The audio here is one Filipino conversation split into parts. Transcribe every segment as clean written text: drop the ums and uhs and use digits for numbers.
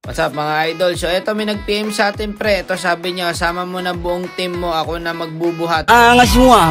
What's up mga idol? So eto may nag-PM sa atin pre. Ito sabi niya, sama mo na buong team mo, ako na magbubuhat. Angas mo ah.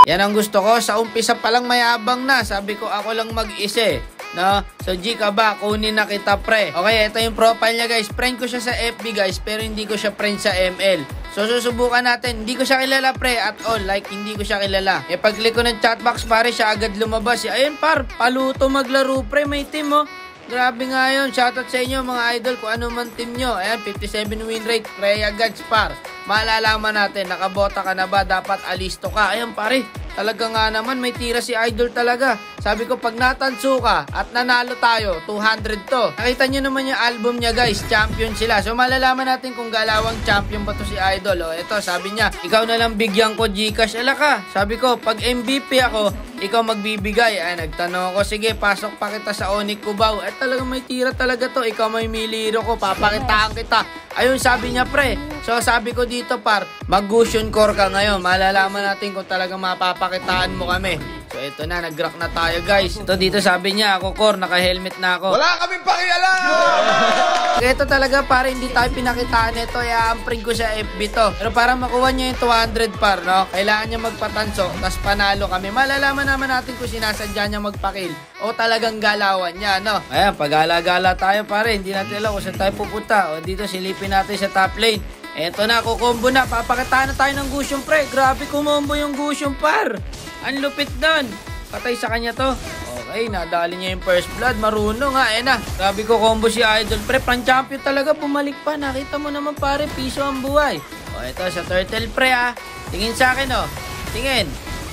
Yan ang gusto ko. Sa umpisa pa lang mayabang na. Sabi ko ako lang mag-isa no? So G ka ba? Kunin na kita pre. Okay, ito yung profile niya guys. Friend ko siya sa FB guys, pero hindi ko siya friend sa ML. So susubukan natin. Hindi ko siya kilala pre at all. Like hindi ko siya kilala. E pag-click ko ng chatbox pare, siya agad lumabas. Ayun par, paluto maglaro pre. May team oh. Grabe nga yun. Shoutout sa inyo mga idol kung ano man team nyo. Ayan, 57 win rate. Pray agad par. Malalaman natin, nakabota ka na ba? Dapat alisto ka. Ayan pare, talaga nga naman may tira si idol talaga. Sabi ko pag natanso ka at nanalo tayo, 200 to. Nakita nyo naman yung album niya guys, champion sila. So malalaman natin kung galawang champion ba to si idol. O eto, sabi niya, ikaw na lang bigyan ko Gcash. Ala ka, sabi ko pag MVP ako, ikaw magbibigay. Ay, nagtanong ako, sige pasok pa kita sa Onyx Cubao. At talagang may tira talaga to. Ikaw may miliro ko, papakitaan kita. Ayun sabi niya pre. So sabi ko dito par, mag-Gusion core ka ngayon. Malalaman natin kung talagang mapapakitaan mo kami. So ito na, nag-rock na tayo guys. Ito dito sabi niya, ako core, naka-helmet na ako. Wala kaming pakialam! Ito talaga para hindi tayo pinakitaan ito. I-ampring ko sa FB to. Pero para makuha niya yung 200 par, no? Kailangan niya magpatanso, tas panalo kami. Malalaman naman natin kung sinasadya niya magpakil o talagang galawan niya, no? Ayan, pag-gala-gala tayo pare. Hindi natin alam kung saan tayo pupunta. O dito, silipin natin sa top lane. Eto na, kukombo na. Papakitaan na tayo ng Gusion pre. Grabe kumombo yung Gusion par. Ang lupit doon. Patay sa kanya to. Okay, nadali niya yung first blood. Marunong nga. Ayan na. Grabe ko combo si idol pre. Pan champion talaga. Bumalik pa. Nakita mo naman pare. Piso ang buhay. O ito sa turtle pre ha. Tingin sa akin o. Tingin.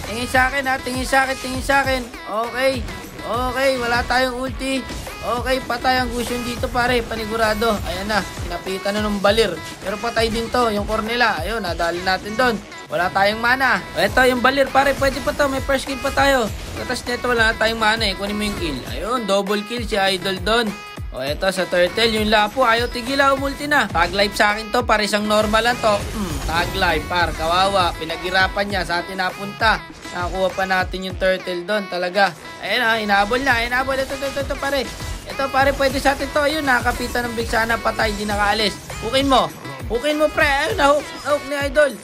Tingin sa akin ha. Tingin sa akin. Tingin sa akin. Okay. Okay. Wala tayong ulti. Okay. Patay ang Gusion dito pare. Panigurado. Ayan na. Pinapitan na ng balir. Pero patay din to. Yung core nila. Ayun. Nadali natin doon. Wala tayong mana. Ito yung balir pare, pwede pa to. May first kill pa tayo. Tapos nito wala na tayong mana eh. Kunin mo yung kill. Ayun, double kill si idol doon. O ito sa turtle, yung lapo. Ayaw tigila, umulti na. Tag life sa akin to, para isang normal lang to. Tag life par, kawawa. Pinaghirapan niya sa atin napunta. Nakakuha pa natin yung turtle doon talaga. Ayun ha, inabol na. Inabol. Ito pare. Ito pare, pwede sa atin to. Ayun, nakapitan ng Vixana, patay, di nakaalis. Hukin mo. Hukin mo pre. Ayun na, hook ni idol.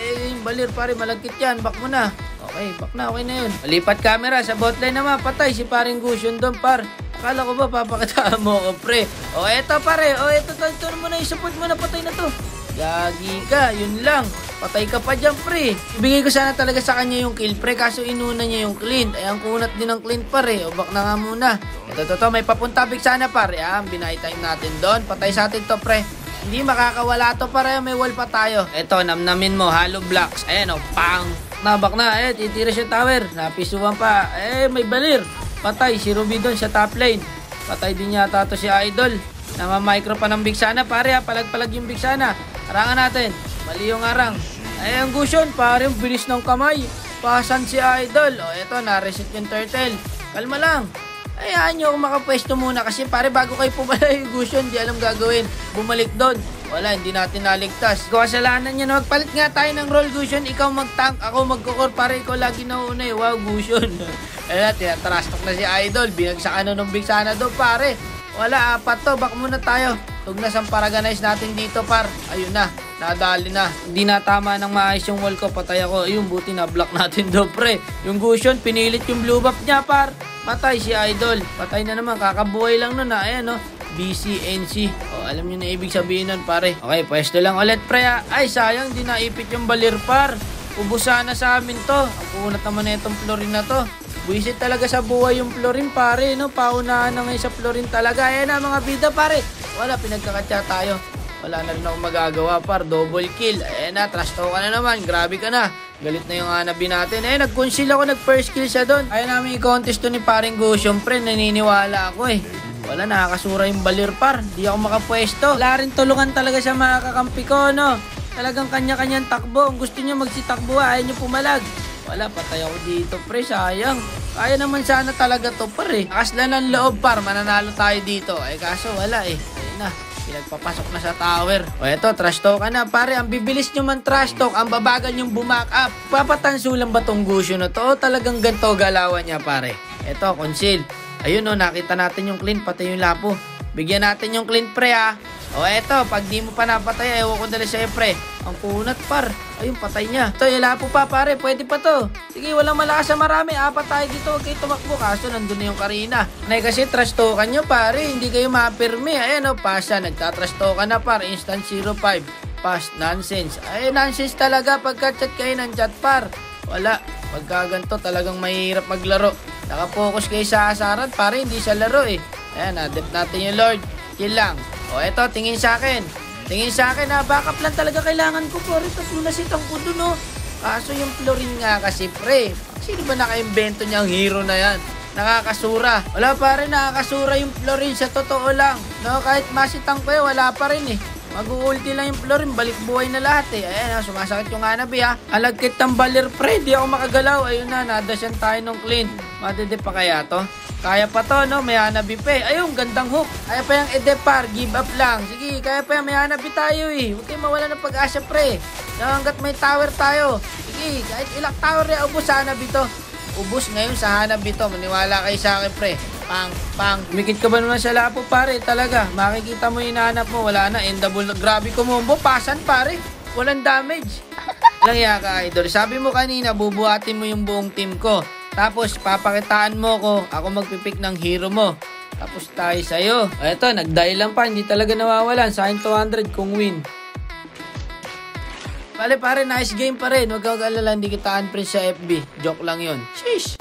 Yung balir pare, malagkit yan. Back mo na. Okay, back na. Okay na yun. Malipat camera. Sa botline naman. Patay si paring Gusion doon par. Akala ko ba papakitaan mo ako pre. O eto pare. O eto mo na. Isupport mo na. Patay na to. Gagi ka. Yun lang. Patay ka pa dyan pre. Ibigay ko sana talaga sa kanya yung kill pre. Kaso inuna niya yung Clint. Ay ang kunat din ng Clint pare. O back na nga muna. Ito. May papunta big sana pare. Binay time natin doon. Patay sa atin to pre. Hindi makakawala to para may wall pa tayo. Eto, namnamin mo, hollow blocks. Ayan o, pang. Nabak na, titira siya tower. Napisuan pa. May balir. Patay, si Ruby doon sa top lane. Patay din yata to si idol. Namamicro pa ng Vixana, pare ha. Palag-palag yung Vixana. Arangan natin. Mali yung arang. Ang Gusion, pare, bilis ng kamay. Pasan si idol. O, eto, na-reset yung turtle. Kalma lang. Ayahan nyo kung makapwesto muna kasi pare bago kayo pumala yung Gusion, di alam gagawin. Bumalik doon. Wala, hindi natin naligtas. Kasalanan nyo na magpalit nga tayo ng role Gusion. Ikaw mag-tank, ako mag-core para ikaw lagi nauna eh. Wow, Gusion. Ayan, tinatrastok na si idol. Binagsakan na ng Vixana doon pare. Wala, apat to. Back muna tayo. Tugnas ang paraganize natin dito par. Ayun na, nadali na. Hindi na tama ng maayos yung wall ko. Patay ako. Ayun, buti na block natin do pre. Yung Gusion, pinilit yung blue buff niya par. Patay si idol. Patay na naman. Kakabuhay lang nun ha. Ayan o. BCNC. O, alam nyo na ibig sabihin nun pare. Okay, pwesto lang ulit pre ha. Ay, sayang. Di naipit yung balir par. Ubusan na sa amin to. Ang kunat naman na itong florin na to. Buisit talaga sa buhay yung florin pare. No? Paunahan na ngayon sa florin talaga. Ayan na mga bida pare. Wala, pinagkakatsa tayo. Wala na rin ako magagawa par. Double kill. Ayan na, trash talk ka na naman. Grabe ka na. Galit na yung Hanabi natin. Nag-conceal ako, nag-first kill siya doon. Kaya namin i-contest to ni paring Gusion, pre. Naniniwala ako eh. Wala, nakakasura yung balir par. Di ako makapwesto. Wala rin tulungan talaga sa mga kakampi ko, no? Talagang kanya-kanyang takbo. Kung gusto niya magsitakbo, ayaw niyo pumalag. Wala, patay ako dito, pre. Sayang. Kaya naman sana talaga to, par eh. Nakaslan ng loob, par. Mananalo tayo dito. Kaso wala eh. Ayun na. Pinagpapasok na sa tower. O eto, trash talk ka na pare. Ang bibilis nyo man trash talk. Ang babagal yung bumak up. Papatanso lang ba tong Gusion na to? O talagang ganito galawan niya pare. Eto, conceal. Ayun o, nakita natin yung Clint. Pati yung lapo. Bigyan natin yung clean pre ha. O eto, pag di mo pa napatay, ewan ko dala sa'yo pre. Ang kunat par. Ayun, patay niya. Ito, wala po pa pare, pwede pa to. Sige, walang malakas na marami. Apat tayo dito, huwag kayo tumakbo. Kaso nandun na yung Karina. Nay kasi trash token nyo pare, hindi kayo mapirme. Ayan o, pasa, nagtatrash token na par. Instant 05. Pass, nonsense. Ay, nonsense talaga pagka-chat kayo ng chat par. Wala. Pagka ganito, talagang mahirap maglaro. Nakapokus kayo sa asaran, pare, hindi sa laro eh. Ayan, adept natin yung Lord. Chill lang. O eto, tingin sa akin. Tingin sa akin na backup lang talaga kailangan ko po. Ito, sunasitang ko dun o. Kaso yung Florin nga kasi pre. Sino ba naka-invento niyang hero na yan? Nakakasura. Wala pa rin nakakasura yung Florin sa totoo lang. No, kahit masitang ko wala pa rin eh. Mag-ulti lang yung Florin, balik buhay na lahat eh. Ayan, sumasakit yung Hanabi ha. Alagkit ng baler pre, di ako makagalaw. Ayun na, nadasyan tayo ng clean. Madede pa kaya to? Kaya pa to, no? May Hanabi pa eh. Ayun, gandang hook. Kaya pa yung Edepar, give up lang. Sige, kaya pa yung may Hanabi tayo eh. Huwag kayo mawala ng pag-asa pre. Hanggat may tower tayo. Sige, kahit ilang tower eh, ubos sa Hanabi to. Ubos ngayon sa Hanabi to. Maniwala kayo sa akin pre. Pang. Umikit ka ba naman sa lapo pare? Talaga, makikita mo yung hinahanap mo. Wala na, endable. Grabe kumombo. Pasan pare. Walang damage. Lang ya ka idol. Sabi mo kanina, bubuhatin mo yung buong team ko. Tapos, papakitaan mo ko. Ako magpipick ng hero mo. Tapos tayo sa'yo. Eto, nag-die lang pa. Hindi talaga nawawalan. Sa akin 200 kung win. Bale pare, nice game pa rin. Huwag kang alala, hindi kita unprint sa FB. Joke lang yun. Sheesh.